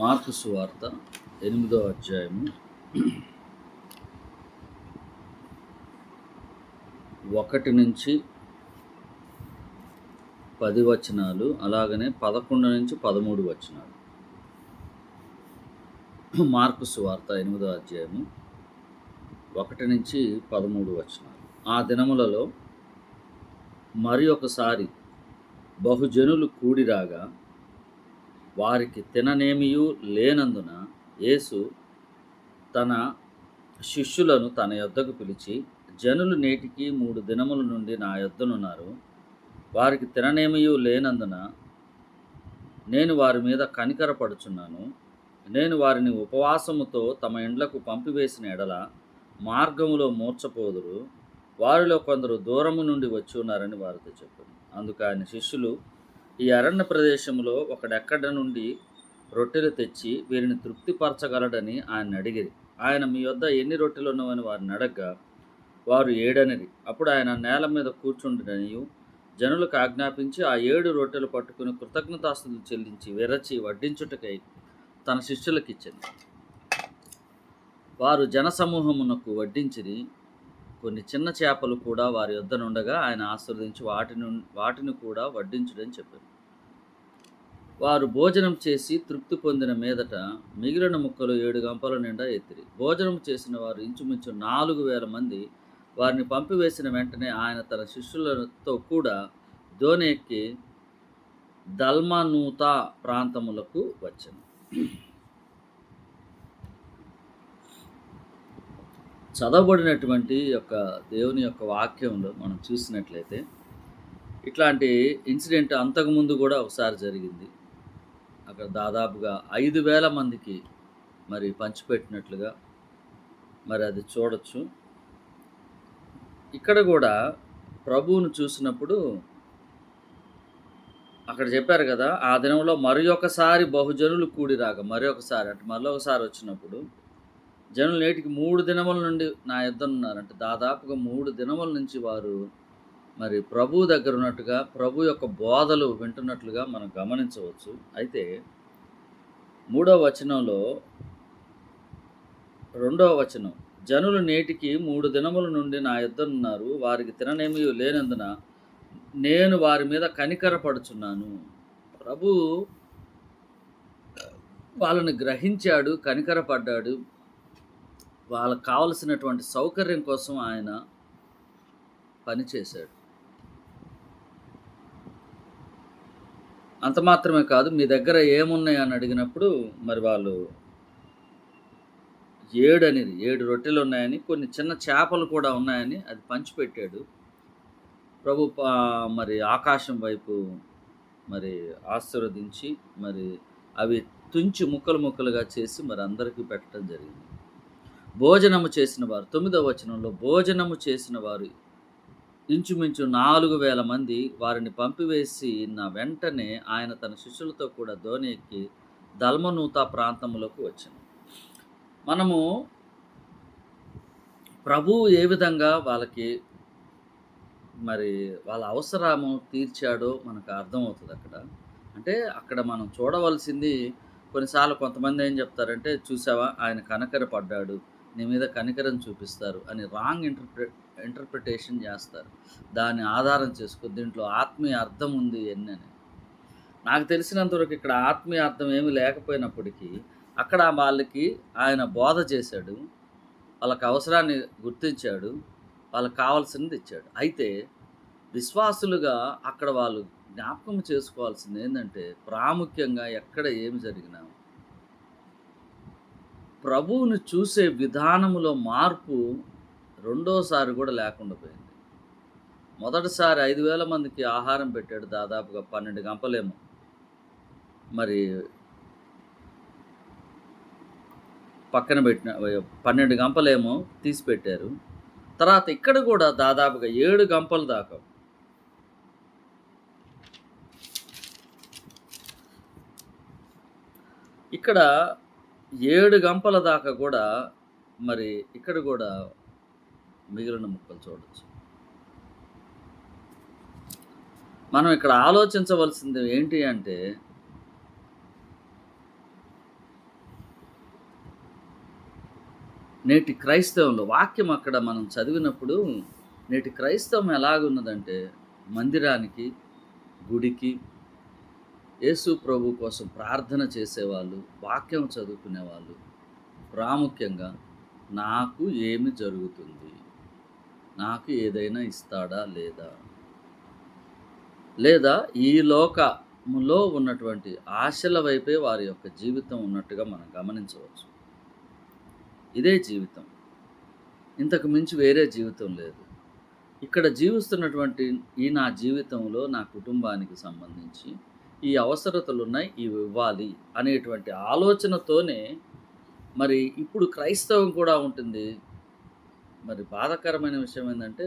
Mark సువార్త 8వ అధ్యాయము 1 నుంచి 10 వచనాలు, అలాగనే 11 నుంచి 13 వచనాలు. మార్కు సువార్త 8వ అధ్యాయము 1 నుంచి 13 వచనాలు. ఆ దినములలో మరి ఒకసారి బహుజనులు కూడిరాగా వారికి తిననేమియూ లేనందున యేసు తన శిష్యులను తన యొద్దకు పిలిచి, జనులు నేటికి 3 దినముల నుండి నా యొద్దనున్నారు. వారికి తిననేమియూ లేనందున నేను వారి మీద కనికరపడుచున్నాను. నేను వారిని ఉపవాసముతో తమ ఇండ్లకు పంపివేసిన ఎడల మార్గములో మూర్ఛపోదురు. వారిలో కొందరు దూరము నుండి వచ్చి ఉన్నారని వారితో చెప్పాను. అందుకు ఆయన శిష్యులు, ఈ అరణ్య ప్రదేశంలో ఒకడెక్కడ నుండి రొట్టెలు తెచ్చి వీరిని తృప్తిపరచగలడని ఆయన అడిగిరి. ఆయన, మీ వద్ద ఎన్ని రొట్టెలు ఉన్నవని వారిని అడగ్గా వారు 7 అనిరి. అప్పుడు ఆయన నేల మీద కూర్చుండనియు జనులకు ఆజ్ఞాపించి ఆ 7 రొట్టెలు పట్టుకుని కృతజ్ఞతాస్తుతులు చెల్లించి విరచి వడ్డించుటకై తన శిష్యులకు ఇచ్చెను. వారు జనసమూహమునకు వడ్డించిరి. కొన్ని చిన్న చేపలు కూడా వారి యొద్దనుండగా ఆయన ఆశీర్వదించి వాటిని కూడా వడ్డించుడని చెప్పారు. వారు భోజనం చేసి తృప్తి పొందిన మీదట మిగిలిన ముక్కలు 7 గంపల నిండా ఎత్తిరి. భోజనం చేసిన వారు ఇంచుమించు 4,000 మంది. వారిని పంపివేసిన వెంటనే ఆయన తన శిష్యులతో కూడా దోణి ఎక్కి దల్మనూతా ప్రాంతములకు వచ్చెను. చదవబడినటువంటి యొక్క దేవుని యొక్క వాక్యంలో మనం చూసినట్లయితే ఇట్లాంటి ఇన్సిడెంట్ అంతకుముందు కూడా ఒకసారి జరిగింది. అక్కడ దాదాపుగా 5,000 మందికి మరి పంచిపెట్టినట్లుగా మరి అది చూడొచ్చు. ఇక్కడ కూడా ప్రభువును చూసినప్పుడు అక్కడ చెప్పారు కదా, ఆ దినంలో మరి ఒకసారి బహుజనులు కూడిరాగా, మరొకసారి వచ్చినప్పుడు జనులు నేటికి 3 దినముల నుండి నా యొద్దనున్నారంటే దాదాపుగా 3 దినముల నుంచి వారు మరి ప్రభు దగ్గర ఉన్నట్టుగా, ప్రభు యొక్క బోధలు వింటున్నట్లుగా మనం గమనించవచ్చు. అయితే 3వ వచనంలో 2వ వచనం, జనులు నేటికి 3 దినముల నుండి నా యొద్దనున్నారు. వారికి తిననేమీ లేనందున నేను వారి మీద కనికరపడుచున్నాను. ప్రభు వాళ్ళని గ్రహించాడు, కనికరపడ్డాడు. వాళ్ళకు కావలసినటువంటి సౌకర్యం కోసం ఆయన పనిచేశాడు. అంత మాత్రమే కాదు, మీ దగ్గర ఏమున్నాయి అని అడిగినప్పుడు మరి వాళ్ళు 7 అనేది 7 రొట్టెలు ఉన్నాయని, కొన్ని చిన్న చేపలు కూడా ఉన్నాయని అది పంచిపెట్టాడు. ప్రభు మరి ఆకాశం వైపు మరి ఆశీర్వదించి మరి అవి తుంచి ముక్కలు ముక్కలుగా చేసి మరి అందరికీ పెట్టడం జరిగింది. భోజనము చేసిన వారు 9వ వచనంలో, భోజనము చేసిన వారు ఇంచుమించు 4,000 మంది. వారిని పంపివేసిన వెంటనే ఆయన తన శిష్యులతో కూడా దోణి ఎక్కి దల్మనూతా ప్రాంతములకు వచ్చాను. మనము ప్రభువు ఏ విధంగా వాళ్ళకి మరి వాళ్ళ అవసరము తీర్చాడో మనకు అర్థమవుతుంది అక్కడ. అంటే అక్కడ మనం చూడవలసింది, కొన్నిసార్లు కొంతమంది ఏం చెప్తారంటే, చూసావా ఆయన కనికరపడ్డాడు, నీ మీద కనికరం చూపిస్తారు అని రాంగ్ ఇంటర్ప్రిటేషన్ చేస్తారు. దాన్ని ఆధారం చేసుకుని దీంట్లో ఆత్మీయ అర్థం ఉంది అని. నాకు తెలిసినంతవరకు ఇక్కడ ఆత్మీయ అర్థం ఏమీ లేకపోయినప్పటికీ అక్కడ వాళ్ళకి ఆయన బోధ చేశాడు, వాళ్ళకి అవసరాన్ని గుర్తించాడు, వాళ్ళకి కావాల్సింది ఇచ్చాడు. అయితే విశ్వాసులుగా అక్కడ వాళ్ళు జ్ఞాపకం చేసుకోవాల్సింది ఏంటంటే, ప్రాముఖ్యంగా ఎక్కడ ఏమి జరిగినా ప్రభువుని చూసే విధానములో మార్పు రెండోసారి కూడా లేకుండా పోయింది. మొదటిసారి 5,000 మందికి ఆహారం పెట్టాడు, దాదాపుగా 12 గంపలేమో మరి పక్కన పెట్టిన 12 గంపలేమో తీసి పెట్టారు. తర్వాత ఇక్కడ కూడా దాదాపుగా 7 గంపల దాకా ఇక్కడ 7 గంపల దాకా కూడా మరి ఇక్కడ కూడా మిగిలిన ముక్కలు చూడొచ్చు. మనం ఇక్కడ ఆలోచించవలసింది ఏంటి అంటే, నేటి క్రైస్తవంలో వాక్యం అక్కడ మనం చదివినప్పుడు, నేటి క్రైస్తవం ఎలాగున్నదంటే, మందిరానికి, గుడికి, యేసు ప్రభు కోసం ప్రార్థన చేసేవాళ్ళు, వాక్యం చదువుకునేవాళ్ళు, ప్రాముఖ్యంగా నాకు ఏమి జరుగుతుంది? నాకు ఏదైనా ఇస్తాడా లేదా? లేదా ఈ లోకములో ఉన్నటువంటి ఆశల వైపే వారి యొక్క జీవితం ఉన్నట్టుగా మనం గమనించవచ్చు. ఇదే జీవితం. ఇంతకు మించి వేరే జీవితం లేదు. ఇక్కడ జీవిస్తున్నటువంటి నా జీవితంలో నా కుటుంబానికి సంబంధించి ఈ అవసరతలున్నాయి, ఇవి ఇవ్వాలి అనేటువంటి ఆలోచనతోనే మరి ఇప్పుడు క్రైస్తవం కూడా ఉంటుంది. మరి బాధాకరమైన విషయం ఏందంటే,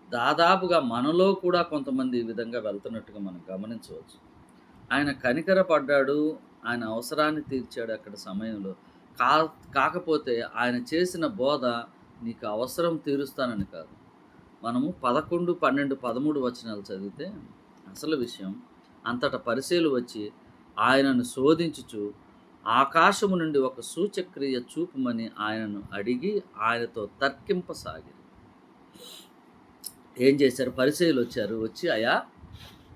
దాదాపుగా మనలో కూడా కొంతమంది ఈ విధంగా వెళ్తున్నట్టుగా మనం గమనించవచ్చు. ఆయన కనికరపడ్డాడు, ఆయన అవసరాన్ని తీర్చాడు అక్కడ సమయంలో. కా కాకపోతే ఆయన చేసిన బోధ నీకు అవసరం తీరుస్తానని కాదు. మనము 11, 12, 13 వచనాలు చదివితే అసలు విషయం, అంతటా పరిసయ్యులు వచ్చి ఆయనను శోధించుచు ఆకాశము నుండి ఒక సూచక్రియ చూపుమని ఆయనను అడిగి ఆయనతో తర్కింపసాగిరి. ఏం చేశారు? పరిసయ్యులు వచ్చి అయ్యా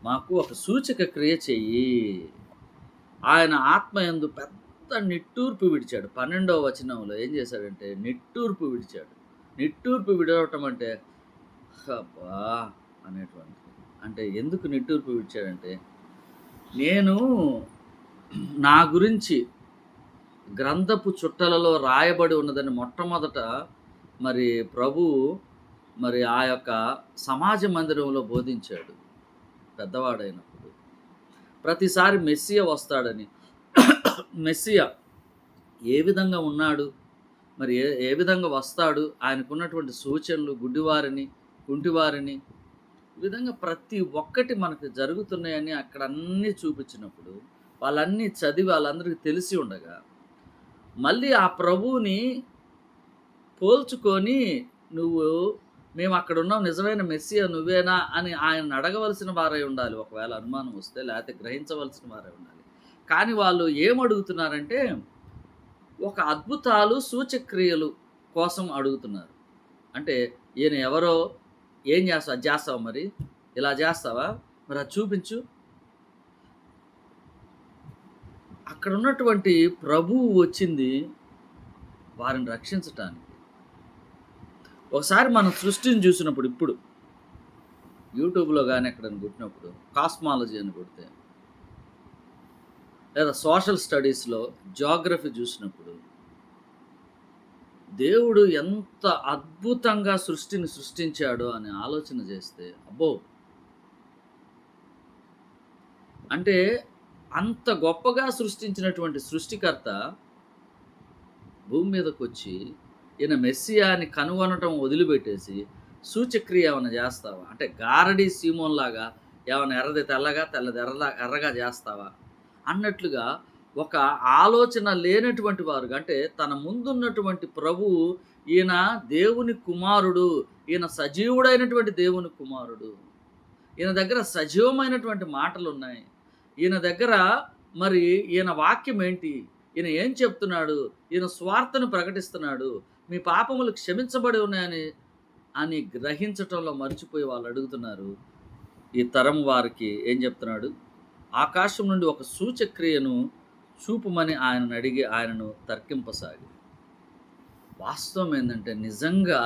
మాకు ఒక సూచక క్రియ చెయ్యి. ఆయన ఆత్మయందు పెద్ద నిట్టూర్పు విడిచాడు. 12వ వచనంలో ఏం చేశాడంటే నిట్టూర్పు విడిచాడు. నిట్టూర్పు విడవటం అంటే అబ్బా అనేటువంటిది. అంటే ఎందుకు నిట్టూర్పు విడిచాడంటే, నేను నా గురించి గ్రంథపు చుట్టలలో రాయబడి ఉన్నదని మొట్టమొదట మరి ప్రభువు మరి ఆ యొక్క సమాజ మందిరంలో బోధించాడు పెద్దవాడైనప్పుడు. ప్రతిసారి మెస్సియా వస్తాడని, మెస్సియా ఏ విధంగా ఉన్నాడు, మరి ఏ విధంగా వస్తాడు, ఆయనకున్నటువంటి సూచనలు, గుడ్డివారిని, కుంటివారిని, ఈ విధంగా ప్రతి ఒక్కటి మనకు జరుగుతున్నాయని అక్కడ అన్నీ చూపించినప్పుడు, వాళ్ళన్నీ చదివి వాళ్ళందరికీ తెలిసి ఉండగా, మళ్ళీ ఆ ప్రభువుని పోల్చుకొని నువ్వు మేము అక్కడ ఉన్నాం, నిజమైన మెస్సియా నువ్వేనా అని ఆయన అడగవలసిన వారై ఉండాలి. ఒకవేళ అనుమానం వస్తే, లేకపోతే గ్రహించవలసిన వారై ఉండాలి. కానీ వాళ్ళు ఏమడుగుతున్నారంటే, ఒక అద్భుతాలు, సూచక్రియలు కోసం అడుగుతున్నారు. అంటే ఈయన ఎవరో, ఏం చేస్తావు, అది చేస్తావా, మరి ఇలా చేస్తావా, మరి అది చూపించు. అక్కడ ఉన్నటువంటి ప్రభువు వచ్చింది వారిని రక్షించటానికి. ఒకసారి మనం సృష్టిని చూసినప్పుడు, ఇప్పుడు యూట్యూబ్లో కానీ ఎక్కడని కొట్టినప్పుడు కాస్మాలజీ అని కొడితే, లేదా సోషల్ స్టడీస్లో జియోగ్రఫీ చూసినప్పుడు, దేవుడు ఎంత అద్భుతంగా సృష్టిని సృష్టించాడో అని ఆలోచన చేస్తే, అబ్బో, అంటే అంత గొప్పగా సృష్టించినటువంటి సృష్టికర్త భూమి మీదకి వచ్చి ఈయన మెస్సియాని కనుగొనటం వదిలిపెట్టేసి సూచక్రియ ఏమైనా చేస్తావా, అంటే గారడీ సీమోన్లాగా ఏమైనా ఎర్రది తెల్లగా, తెల్లది ఎర్రగా చేస్తావా అన్నట్లుగా ఒక ఆలోచన లేనటువంటి వారుగా, అంటే తన ముందున్నటువంటి ప్రభువు ఈయన దేవుని కుమారుడు, ఈయన సజీవుడైనటువంటి దేవుని కుమారుడు, ఈయన దగ్గర సజీవమైనటువంటి మాటలు ఉన్నాయి, ఈయన దగ్గర మరి ఈయన వాక్యం ఏంటి, ఈయన ఏం చెప్తున్నాడు, ఈయన స్వార్థను ప్రకటిస్తున్నాడు, మీ పాపములు క్షమించబడి ఉన్నాయని అని గ్రహించటంలో మర్చిపోయి వాళ్ళు అడుగుతున్నారు. ఈ తరం వారికి ఏం చెప్తున్నాడు? ఆకాశం నుండి ఒక సూచక్రియను చూపుమని ఆయనను అడిగి ఆయనను తర్కింపసాగి. వాస్తవం ఏంటంటే, నిజంగా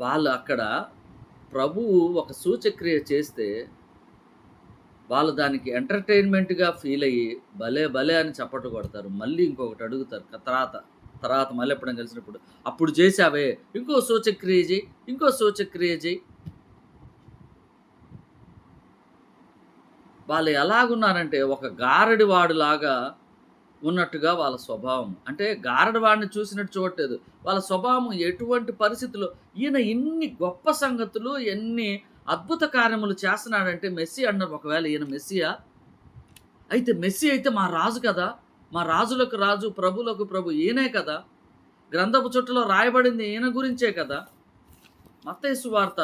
వాళ్ళు అక్కడ ప్రభువు ఒక సూచక్రియ చేస్తే వాళ్ళు దానికి ఎంటర్టైన్మెంట్గా ఫీల్ అయ్యి భలే భలే అని చప్పట్లు కొడతారు. మళ్ళీ ఇంకొకటి అడుగుతారు తర్వాత మళ్ళీ ఎప్పుడైనా కలిసినప్పుడు, అప్పుడు చేసావే, ఇంకో సూచక్రియ చేయి, ఇంకో సూచక్రియ చేయి. వాళ్ళు ఎలాగున్నారంటే ఒక గారడివాడులాగా ఉన్నట్టుగా వాళ్ళ స్వభావం. అంటే గారడివాడిని చూసినట్టు చూడట్లేదు, వాళ్ళ స్వభావం ఎటువంటి పరిస్థితుల్లో. ఈయన ఇన్ని గొప్ప సంగతులు, ఎన్ని అద్భుత కార్యములు చేస్తున్నాడంటే, మెస్సి అన్నారు ఒకవేళ ఈయన మెస్సియా అయితే, మెస్సి అయితే మా రాజు కదా, మా రాజులకు రాజు, ప్రభులకు ప్రభు ఈయనే కదా, గ్రంథపు చుట్టలో రాయబడింది ఈయన గురించే కదా. మత్తయి సువార్త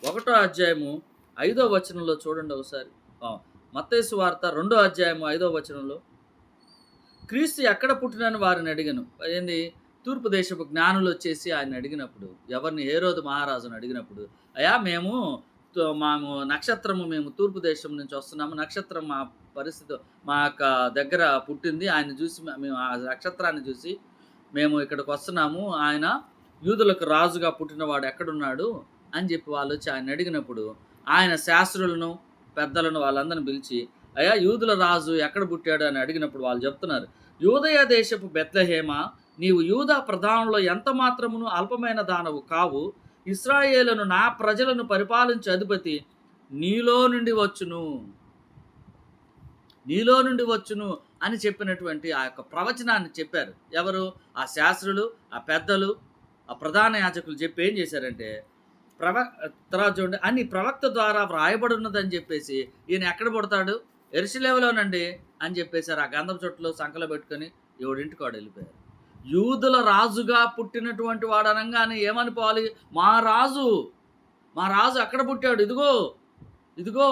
1వ అధ్యాయము 5వ వచనంలో చూడండి ఒకసారి. మత్తయి సువార్త 2వ అధ్యాయము 5వ వచనంలో, క్రీస్తు ఎక్కడ పుట్టినని వారిని అడిగను. ఏంది? తూర్పు దేశపు జ్ఞానులు వచ్చేసి ఆయన అడిగినప్పుడు, ఎవరిని? హేరోదు మహారాజును అడిగినప్పుడు, అయ్యా మేము మేము తూర్పు దేశం నుంచి వస్తున్నాము, నక్షత్రం మా పరిస్థితి మా యొక్క దగ్గర పుట్టింది, ఆయన చూసి మేము ఆ నక్షత్రాన్ని చూసి మేము ఇక్కడికి వస్తున్నాము, ఆయన యూదులకు రాజుగా పుట్టినవాడు ఎక్కడున్నాడు అని చెప్పి వాళ్ళు వచ్చి ఆయన అడిగినప్పుడు, ఆయన శాస్త్రులను పెద్దలను వాళ్ళందరిని పిలిచి, అయ్యా యూదుల రాజు ఎక్కడ పుట్టాడు అని అడిగినప్పుడు వాళ్ళు చెప్తున్నారు, యూదయ దేశపు బెత్లెహేమ, నీవు యూదా ప్రధానంలో ఎంత మాత్రమును అల్పమైన దానవు కావు, ఇశ్రాయేలును నా ప్రజలను పరిపాలించే అధిపతి నీలో నుండి వచ్చును అని చెప్పినటువంటి ఆ యొక్క ప్రవచనాన్ని చెప్పారు. ఎవరు? ఆ శాస్త్రులు, ఆ పెద్దలు, ఆ ప్రధాన యాజకులు చెప్పి ఏం చేశారంటే, తర్వాత చూడండి, అని ప్రవక్త ద్వారా వ్రాయబడి ఉన్నదని చెప్పేసి, ఈయన ఎక్కడ పుడతాడు? యెరూషలేములోనండి అని చెప్పేశారు. ఆ గంధం చుట్టలో సంకలో పెట్టుకొని ఎవడింటికి వాడు వెళ్ళిపోయారు. యూదుల రాజుగా పుట్టినటువంటి వాడు అనగానే ఏమనుకోవాలి? మా రాజు అక్కడ పుట్టాడు, ఇదిగో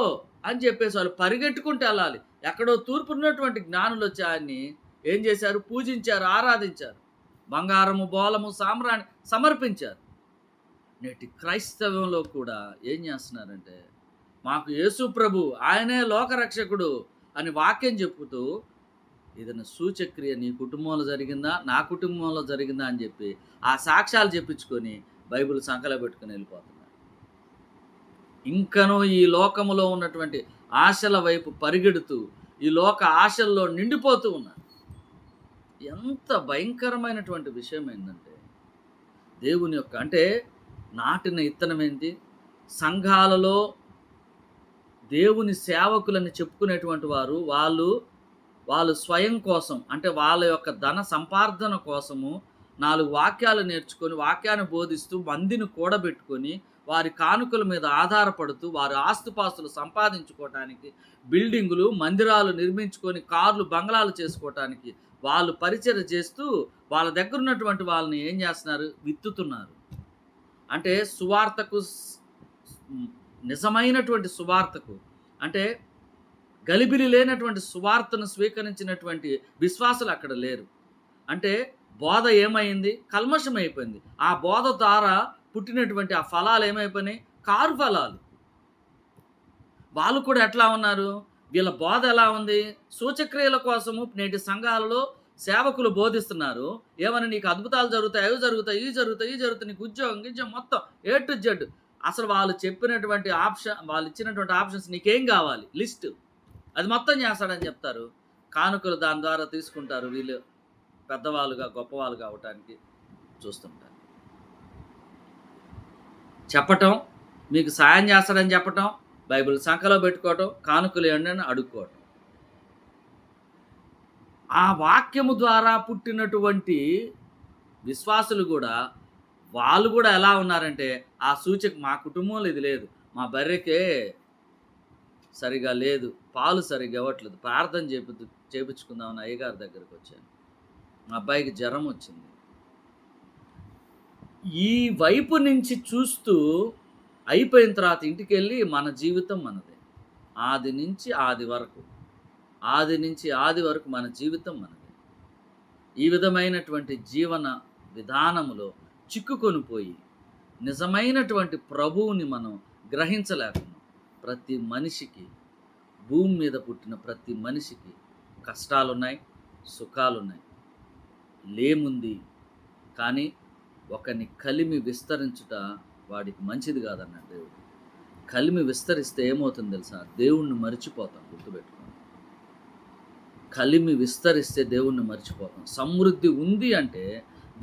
అని చెప్పేసి వాళ్ళు పరిగెట్టుకుంటూ వెళ్ళాలి. ఎక్కడో తూర్పున్నటువంటి జ్ఞానులు వచ్చి ఆయన్ని ఏం చేశారు? పూజించారు, ఆరాధించారు, బంగారము, బోలము, సామ్రాణి సమర్పించారు. నేటి క్రైస్తవంలో కూడా ఏం చేస్తున్నారంటే, మాకు యేసు ప్రభు ఆయనే లోకరక్షకుడు అని వాక్యం చెప్పుతూ, ఏదైనా సూచక్రియ నీ కుటుంబంలో జరిగిందా, నా కుటుంబంలో జరిగిందా అని చెప్పి ఆ సాక్ష్యాలు చెప్పించుకొని బైబిల్ సంకలో పెట్టుకుని వెళ్ళిపోతున్నారు. ఇంకనూ ఈ లోకములో ఉన్నటువంటి ఆశల వైపు పరిగెడుతూ ఈ లోక ఆశల్లో నిండిపోతూ ఉన్నారు. ఎంత భయంకరమైనటువంటి విషయం ఏంటంటే, దేవుని యొక్క అంటే నాటిన ఇత్తనం ఏంటి? సంఘాలలో దేవుని సేవకులని చెప్పుకునేటువంటి వారు వాళ్ళు స్వయం కోసం, అంటే వాళ్ళ యొక్క ధన సంపార్జన కోసము 4 వాక్యాలు నేర్చుకొని వాక్యాన్ని బోధిస్తూ మందిని కూడబెట్టుకొని వారి కానుకల మీద ఆధారపడుతూ వారి ఆస్తుపాస్తులు సంపాదించుకోవటానికి, బిల్డింగులు, మందిరాలు నిర్మించుకొని కార్లు, బంగ్లాలు చేసుకోవటానికి వాళ్ళు పరిచర్య చేస్తూ వాళ్ళ దగ్గర ఉన్నటువంటి వాళ్ళని ఏం చేస్తున్నారు? విత్తుతున్నారు. అంటే సువార్తకు, నిజమైనటువంటి సువార్తకు, అంటే గలిబిలి లేనటువంటి సువార్తను స్వీకరించినటువంటి విశ్వాసులు అక్కడ లేరు. అంటే బోధ ఏమైంది? కల్మషం అయిపోయింది. ఆ బోధ ద్వారా పుట్టినటువంటి ఆ ఫలాలు ఏమైపోయినాయి? కారు ఫలాలు. వాళ్ళు కూడా ఎట్లా ఉన్నారు? వీళ్ళ బోధ ఎలా ఉంది? సూచక్రియల కోసము నేటి సంఘాలలో సేవకులు బోధిస్తున్నారు. ఏమని? నీకు అద్భుతాలు జరుగుతాయి, అవి జరుగుతాయి, ఇవి జరుగుతాయి, నీకు ఉద్యోగం మొత్తం A to Z. అసలు వాళ్ళు చెప్పినటువంటి వాళ్ళు ఇచ్చినటువంటి ఆప్షన్స్ నీకేం కావాలి లిస్ట్, అది మొత్తం చేస్తాడని చెప్తారు. కానుకలు దాని ద్వారా తీసుకుంటారు. వీళ్ళు పెద్దవాళ్ళుగా, గొప్పవాళ్ళుగా అవటానికి చూస్తుంటారు. చెప్పటం, మీకు సాయం చేస్తాడని చెప్పటం, బైబిల్ సంకలో పెట్టుకోవటం, కానుకలు ఏంటని అడుక్కోవటం. ఆ వాక్యము ద్వారా పుట్టినటువంటి విశ్వాసులు కూడా, వాళ్ళు కూడా ఎలా ఉన్నారంటే, ఆ సూచక మా కుటుంబంలో ఇది లేదు, మా బర్రెకే సరిగా లేదు, పాలు సరిగా ఇవ్వట్లేదు, ప్రార్థన చేపించుకుందామని అయ్యగారి దగ్గరికి వచ్చాను, మా అబ్బాయికి జ్వరం వచ్చింది. ఈ వైపు నుంచి చూస్తూ అయిపోయిన తర్వాత ఇంటికి వెళ్ళి మన జీవితం మనదే. ఆది నుంచి ఆది వరకు మన జీవితం మనదే. ఈ విధమైనటువంటి జీవన విధానములో చిక్కుకొని పోయి నిజమైనటువంటి ప్రభువుని మనం గ్రహించలేకున్నాం. ప్రతి మనిషికి, భూమి మీద పుట్టిన ప్రతి మనిషికి కష్టాలున్నాయి, సుఖాలున్నాయి, లేముంది. కానీ ఒకని కలిమి విస్తరించుట వాడికి మంచిది కాదన్నాడు దేవుడు. కలిమి విస్తరిస్తే ఏమవుతుంది తెలుసా? దేవుణ్ణి మర్చిపోతాం. గుర్తుపెట్టుకోండి, కలిమి విస్తరిస్తే దేవుణ్ణి మర్చిపోతాం. సమృద్ధి ఉంది అంటే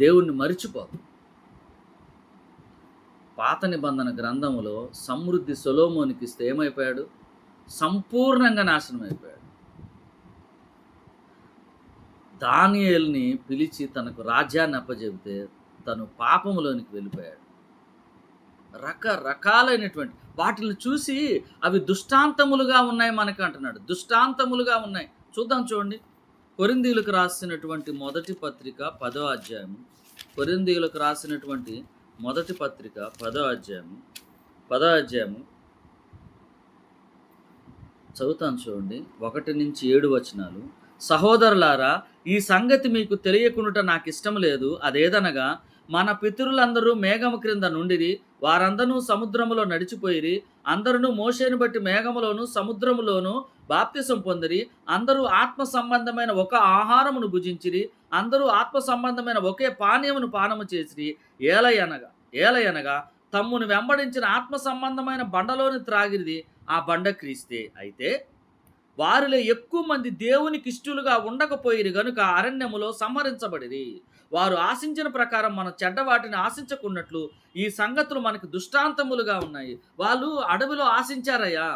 దేవుణ్ణి మర్చిపోతాం. పాత నిబంధన గ్రంథములో సమృద్ధి సొలొమోనుకి ఇస్తే ఏమైపోయాడు? సంపూర్ణంగా నాశనం అయిపోయాడు. దానియేలుని పిలిచి తనకు రాజ్యాన్ని అప్పచెబితే తను పాపములోనికి వెళ్ళిపోయాడు. రకరకాలైనటువంటి వాటిని చూసి అవి దుష్టాంతములుగా ఉన్నాయి మనకు అంటున్నాడు. దుష్టాంతములుగా ఉన్నాయి. చూద్దాం, చూడండి. కొరింథీయులకు రాసినటువంటి మొదటి పత్రిక 10వ అధ్యాయము. కొరింథీయులకు రాసినటువంటి మొదటి పత్రిక 10వ అధ్యాయము చదువుతాను చూడండి. 1-7 వచనాలు. సహోదరులారా, ఈ సంగతి మీకు తెలియకుండుట నాకిష్టం లేదు. అదేదనగా, మన పితరులందరూ మేఘము క్రింద నుండిరి. వారందరూ సముద్రములో నడిచిపోయిరి. అందరును మోషేను బట్టి మేఘములోను సముద్రములోను బాప్తిసం పొందిరి. అందరూ ఆత్మ సంబంధమైన ఒక ఆహారమును భుజించిరి. అందరూ ఆత్మ సంబంధమైన ఒకే పానీయమును పానము చేసిరి. ఏలయనగా ఏలయనగా తమ్మును వెంబడించిన ఆత్మ సంబంధమైన బండలోని త్రాగిరిది ఆ బండ క్రీస్తే. అయితే వారిలో ఎక్కువ మంది దేవునికి ఇష్టలుగా ఉండకపోయిరి గనుక అరణ్యములో సంహరించబడిరి. వారు ఆశించిన ప్రకారం మనం చెడ్డ వాటిని ఆశించకున్నట్లు ఈ సంగతులు మనకు దృష్టాంతములుగా ఉన్నాయి. వాళ్ళు అడవిలో ఆశించారయ్యా,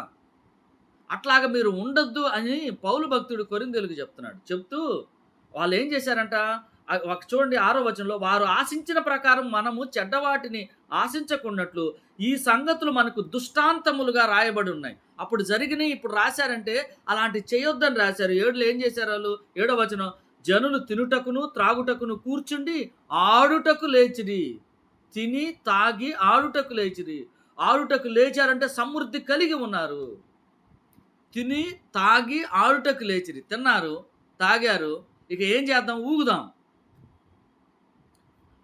అట్లాగా మీరు ఉండొద్దు అని పౌలు భక్తుడు కొరింథీయులకు చెప్తున్నాడు. చెప్తూ వాళ్ళు ఏం చేశారంట, చూడండి 6వ వచనంలో, వారు ఆశించిన ప్రకారం మనము చెడ్డవాటిని ఆశించకున్నట్లు ఈ సంగతులు మనకు దృష్టాంతములుగా రాయబడి ఉన్నాయి. అప్పుడు జరిగినాయి ఇప్పుడు రాశారంటే అలాంటి చేయొద్దని రాశారు. 7లో ఏం చేశారు వాళ్ళు? 7వ వచనం, జనులు తినుటకును త్రాగుటకును కూర్చుండి ఆడుటకు లేచిరి. తిని తాగి ఆడుటకు లేచిరి. ఆడుటకు లేచారంటే సమృద్ధి కలిగి ఉన్నారు. తిని తాగి ఆడుటకు లేచిరి. తిన్నారు, తాగారు, ఇక ఏం చేద్దాం, ఊగుదాం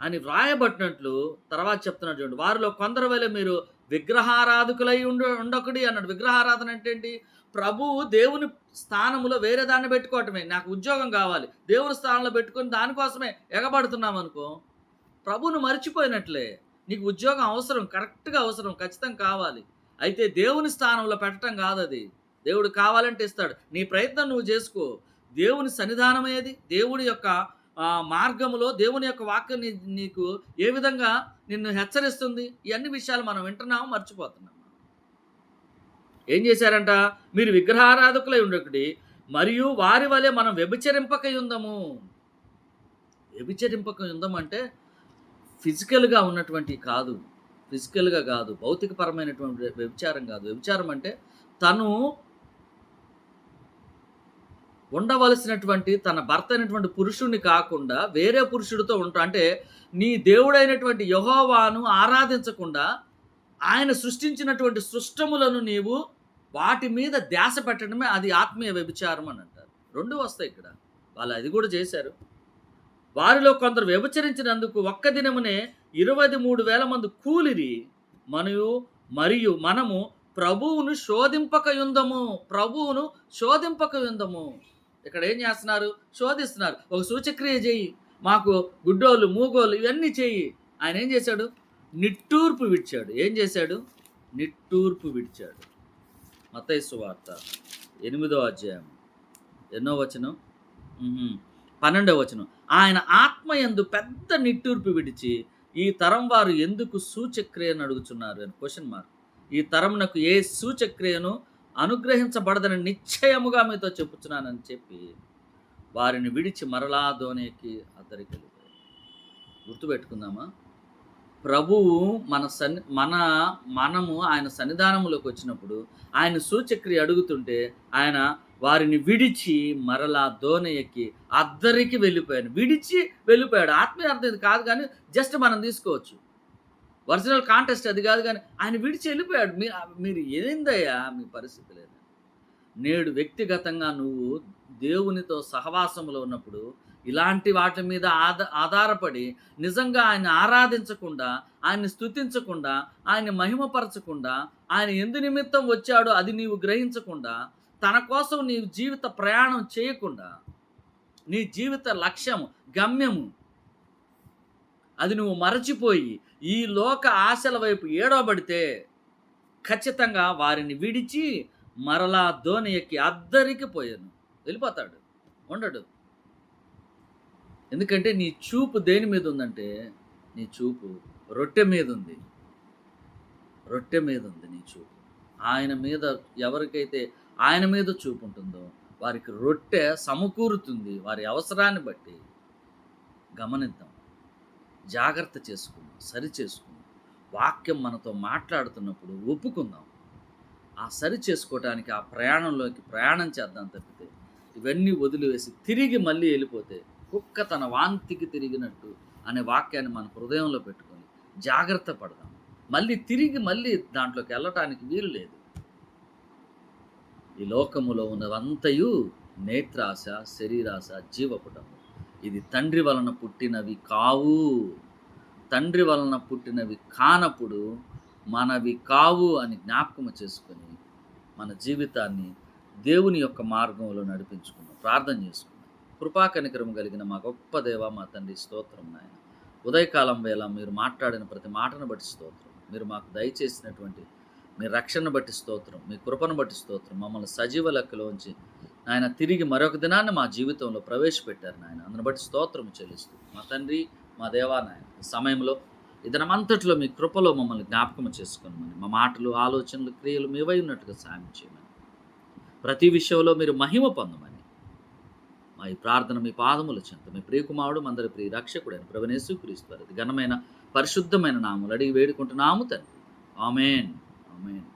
అని వ్రాయబట్టినట్లు తర్వాత చెప్తున్నాడు చూడండి. వారిలో కొందరు వలె మీరు విగ్రహారాధకులై ఉండకుడి అన్నాడు. విగ్రహారాధన అంటే ఏంటి? ప్రభువు దేవుని స్థానంలో వేరే దాన్ని పెట్టుకోవటమే. నాకు ఉద్యోగం కావాలి, దేవుని స్థానంలో పెట్టుకొని దానికోసమే ఎగబడుతున్నాం అనుకో, ప్రభువును మర్చిపోయినట్లే. నీకు ఉద్యోగం అవసరం, కరెక్ట్గా అవసరం, ఖచ్చితంగా కావాలి. అయితే దేవుని స్థానంలో పెట్టడం కాదు అది. దేవుడు కావాలంటే ఇస్తాడు, నీ ప్రయత్నం నువ్వు చేసుకో. దేవుని సన్నిధానం ఏది? దేవుడి యొక్క మార్గములో దేవుని యొక్క వాక్యం నీకు ఏ విధంగా నిన్ను హెచ్చరిస్తుంది? ఇవన్నీ విషయాలు మనం వింటున్నాము, మర్చిపోతున్నాము. ఏం చేశారంట? మీరు విగ్రహారాధకులై ఉండకుడి, మరియు వారి వలె మనం వ్యభిచరింపక ఉందము. వ్యభిచరింపక ఉందమంటే ఫిజికల్గా ఉన్నటువంటి కాదు, ఫిజికల్గా కాదు, భౌతికపరమైనటువంటి వ్యభిచారం కాదు. వ్యభిచారం అంటే తను ఉండవలసినటువంటి తన భర్త అయినటువంటి పురుషుణ్ణి కాకుండా వేరే పురుషుడితో ఉంటా, అంటే నీ దేవుడైనటువంటి యెహోవాను ఆరాధించకుండా ఆయన సృష్టించినటువంటి సృష్టములను నీవు వాటి మీద ధ్యాస పెట్టడమే అది ఆత్మీయ వ్యభిచారం అని అంటారు. 2 వస్తాయి ఇక్కడ. వాళ్ళు అది కూడా చేశారు. వారిలో కొందరు వ్యభిచరించినందుకు ఒక్క దినమునే 23,000 మంది కూలిరి. మరియు మనము ప్రభువును శోధింపకయుందము. ప్రభువును శోధింపకయుందము. ఇక్కడ ఏం చేస్తున్నారు? శోధిస్తున్నారు. ఒక సూచక్రియ చేయి, మాకు గుడ్డోళ్ళు మూగోళ్ళు ఇవన్నీ చేయి. ఆయన ఏం చేశాడు? నిట్టూర్పు విడిచాడు. ఏం చేశాడు? నిట్టూర్పు విడిచాడు. మత్తయి సువార్త 8వ అధ్యాయం ఎన్నో వచనం? 12వ వచనం. ఆయన ఆత్మయందు పెద్ద నిట్టూర్పు విడిచి ఈ తరం వారు ఎందుకు సూచక్రియను అడుగుచున్నారు అని క్వశ్చన్ మార్క్. ఈ తరమునకు ఏ సూచక్రియను అనుగ్రహించబడదని నిశ్చయముగా మీతో చెప్పుచున్నానని చెప్పి వారిని విడిచి మరలా దోనేకి అద్దరికి వెళ్ళిపోయారు. గుర్తుపెట్టుకుందామా? ప్రభువు మనము ఆయన సన్నిధానములోకి వచ్చినప్పుడు ఆయన సూచక్రియ అడుగుతుంటే ఆయన వారిని విడిచి మరలా దోణి ఎక్కి అద్దరికి వెళ్ళిపోయాడు. విడిచి వెళ్ళిపోయాడు. ఆత్మీయ అర్థం ఇది కాదు, కానీ జస్ట్ మనం తీసుకోవచ్చు. ఒరిజినల్ కాంటెస్ట్ అది కాదు, కానీ ఆయన విడిచి వెళ్ళిపోయాడు. మీరు ఏందయ్యా మీ పరిస్థితి లేదు. నేడు వ్యక్తిగతంగా నువ్వు దేవునితో సహవాసంలో ఉన్నప్పుడు ఇలాంటి వాటి మీద ఆధారపడి నిజంగా ఆయన ఆరాధించకుండా, ఆయన్ని స్తుతించకుండా, ఆయన్ని మహిమపరచకుండా, ఆయన ఎందు నిమిత్తం వచ్చాడో అది నీవు గ్రహించకుండా, తన కోసం నీ జీవిత ప్రయాణం చేయకుండా, నీ జీవిత లక్ష్యము, గమ్యము అది నువ్వు మరచిపోయి ఈ లోక ఆశల వైపు ఏడవబడితే ఖచ్చితంగా వారిని విడిచి మరలా దోణి ఎక్కి అద్దరికి పోయాను. వెళ్ళిపోతాడు, ఉండడు. ఎందుకంటే నీ చూపు దేని మీద ఉందంటే, నీ చూపు రొట్టె మీద ఉంది. రొట్టె మీద ఉంది నీ చూపు. ఆయన మీద ఎవరికైతే ఆయన మీద చూపు ఉంటుందో వారికి రొట్టె సమకూరుతుంది. వారి అవసరాన్ని బట్టి గమనిద్దాం, జాగ్రత్త చేసుకుందాం, సరి చేసుకుందాం. వాక్యం మనతో మాట్లాడుతున్నప్పుడు ఒప్పుకుందాం. ఆ సరి చేసుకోవటానికి ఆ ప్రయాణంలోకి ప్రయాణం చేద్దాం తప్పితే ఇవన్నీ వదిలివేసి తిరిగి మళ్ళీ వెళ్ళిపోతే కుక్క తన వాంతికి తిరిగినట్టు అనే వాక్యాన్ని మన హృదయంలో పెట్టుకొని జాగ్రత్త పడదాం. మళ్ళీ దాంట్లోకి వెళ్ళటానికి వీలు లేదు. ఈ లోకములో ఉన్నవంతయు నేత్రాశ, శరీరాశ, జీవపుటము. ఇది తండ్రి వలన పుట్టినవి కావు. తండ్రి వలన పుట్టినవి కానప్పుడు మనవి కావు అని జ్ఞాపకము చేసుకొని మన జీవితాన్ని దేవుని యొక్క మార్గంలో నడిపించుకున్నాం. ప్రార్థన చేసుకున్నాం. కృపా కనికరము కలిగిన మా గొప్ప దేవ, మా తండ్రి, స్తోత్రం నాయన. ఉదయకాలం వేళ మీరు మాట్లాడిన ప్రతి మాటను బట్టి స్తోత్రం. మీరు మాకు దయచేసినటువంటి మీ రక్షణను బట్టి స్తోత్రం, మీ కృపను బట్టి స్తోత్రం. మమ్మల్ని సజీవ లెక్కలోంచి నాయన తిరిగి మరొక దినాన్ని మా జీవితంలో ప్రవేశపెట్టారు నాయన. అందుని బట్టి స్తోత్రం చెల్లిస్తూ మా తండ్రి, మా దేవా నాయన, ఈ సమయంలో ఈ దినమంతట్లో మీ కృపలో మమ్మల్ని జ్ఞాపకం చేసుకోమని, మా మాటలు, ఆలోచనలు, క్రియలు మీవై ఉన్నట్టుగా సాయం చేయమని, ప్రతి విషయంలో మీరు మహిమ పొందమని మా ఈ ప్రార్థన మీ పాదముల చెంత మీ ప్రియకుమారుడు, మందరి ప్రియ రక్షకుడైన ప్రభువైన యేసుక్రీస్తు వారి ఘనమైన పరిశుద్ధమైన నామములు అడిగి వేడుకుంటున్నాము తండ్రి. ఆమేన్. ఆమేన్.